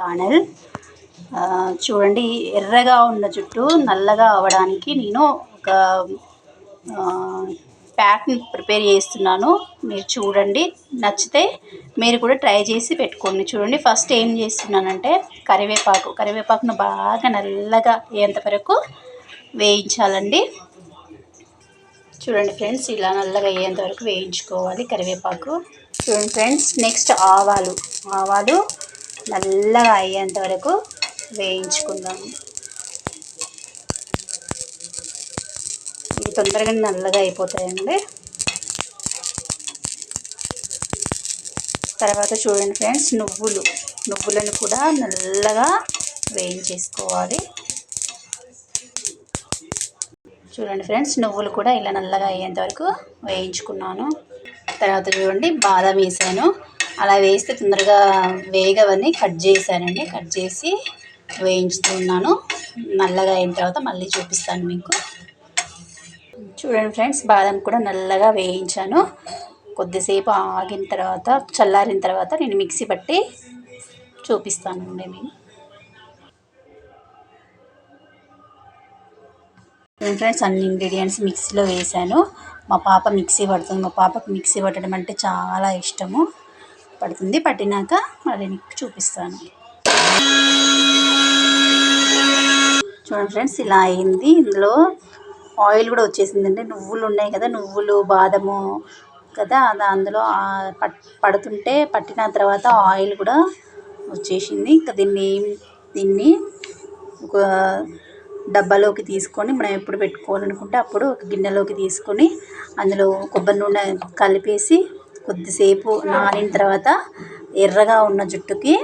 Channel చూడండి, ఎర్రగా ఉన్న జుట్టు నల్లగా అవ్వడానికి నేను ఒక ప్యాక్ని ప్రిపేర్ చేస్తున్నాను. మీరు చూడండి, నచ్చితే మీరు కూడా ట్రై చేసి పెట్టుకోండి. చూడండి, ఫస్ట్ ఏం చేస్తున్నానంటే కరివేపాకును బాగా నల్లగా అయ్యేంత వరకు వేయించాలండి. చూడండి ఫ్రెండ్స్, ఇలా నల్లగా అయ్యేంత వరకు వేయించుకోవాలి కరివేపాకు. చూడండి ఫ్రెండ్స్, నెక్స్ట్ ఆవాలు నల్లగా అయ్యేంత వరకు వేయించుకుందాము. ఇవి తొందరగా నల్లగా అయిపోతాయండి. తర్వాత చూడండి ఫ్రెండ్స్, నువ్వులను కూడా నల్లగా వేయించేసుకోవాలి. చూడండి ఫ్రెండ్స్, నువ్వులు కూడా ఇలా నల్లగా అయ్యేంత వరకు వేయించుకున్నాను. తర్వాత చూడండి, బాదం వేసాను. అలా వేస్తే తొందరగా వేగవని కట్ చేసి వేయించుతున్నాను. నల్లగా అయిన తర్వాత మళ్ళీ చూపిస్తాను మీకు. చూడండి ఫ్రెండ్స్, బాదం కూడా నల్లగా వేయించాను. కొద్దిసేపు ఆగిన తర్వాత, చల్లారిన తర్వాత నేను మిక్సీ పట్టి చూపిస్తానండి మీకు. ఫ్రెండ్స్, అన్ని ఇంగ్రీడియంట్స్ మిక్సీలో వేసాను. మా పాప మిక్సీ పడుతుంది. మా పాపకు మిక్సీ పట్టడం అంటే చాలా ఇష్టము. పట్టినాక మళ్ళీ మీకు చూపిస్తాను. చూడండి ఫ్రెండ్స్, ఇలా అయింది. ఇందులో ఆయిల్ కూడా వచ్చేసిందండి. నువ్వులు ఉన్నాయి కదా, నువ్వులు బాదము కదా, అది అందులో పడుతుంటే పట్టిన తర్వాత ఆయిల్ కూడా వచ్చేసింది. ఇంకా దీన్ని ఒక డబ్బాలోకి తీసుకొని, మనం ఎప్పుడు పెట్టుకోవాలనుకుంటే అప్పుడు ఒక గిన్నెలోకి తీసుకొని అందులో కొబ్బరి నూనె కలిపేసి కొద్దిసేపు నానిన తర్వాత ఎర్రగా ఉన్న జుట్టుకి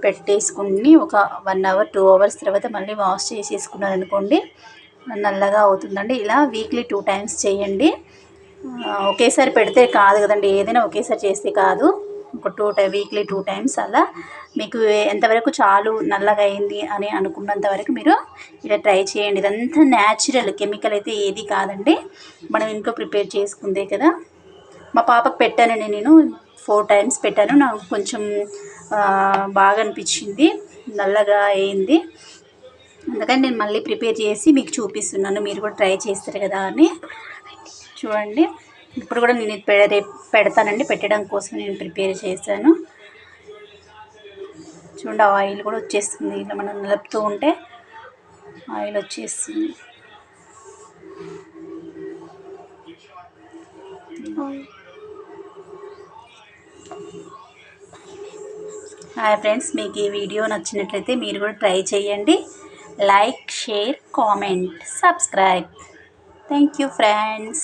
పెట్టేసుకుని ఒక 1 అవర్ 2 అవర్స్ తర్వాత మళ్ళీ వాష్ చేసేసుకున్నారనుకోండి, నల్లగా అవుతుందండి. ఇలా వీక్లీ 2 టైమ్స్ చేయండి. ఒకేసారి పెడితే కాదు కదండి, ఏదైనా ఒకేసారి చేస్తే కాదు. వీక్లీ 2 టైమ్స్ అలా మీకు ఎంతవరకు చాలు నల్లగా అయింది అని అనుకున్నంత వరకు మీరు ఇలా ట్రై చేయండి. ఇదంతా న్యాచురల్, కెమికల్ అయితే ఏది కాదండి, మనం ఇంట్లో ప్రిపేర్ చేసుకుందే కదా. మా పాపకు పెట్టానండి, నేను 4 టైమ్స్ పెట్టాను. నాకు కొంచెం బాగా అనిపించింది, నల్లగా అయింది. అందుకని నేను మళ్ళీ ప్రిపేర్ చేసి మీకు చూపిస్తున్నాను. మీరు కూడా ట్రై చేస్తారు కదా అని. చూడండి, ఇప్పుడు కూడా నేను రేపు పెడతానండి. పెట్టడం కోసం నేను ప్రిపేర్ చేశాను. చూడండి, ఆయిల్ కూడా వచ్చేస్తుంది. ఇలా మనం నలుపుతూ ఉంటే ఆయిల్ వచ్చేస్తుంది. హాయ్ ఫ్రెండ్స్, మీకు ఈ వీడియో నచ్చినట్లయితే మీరు కూడా ట్రై చేయండి. Like, share, comment, subscribe. Thank you friends.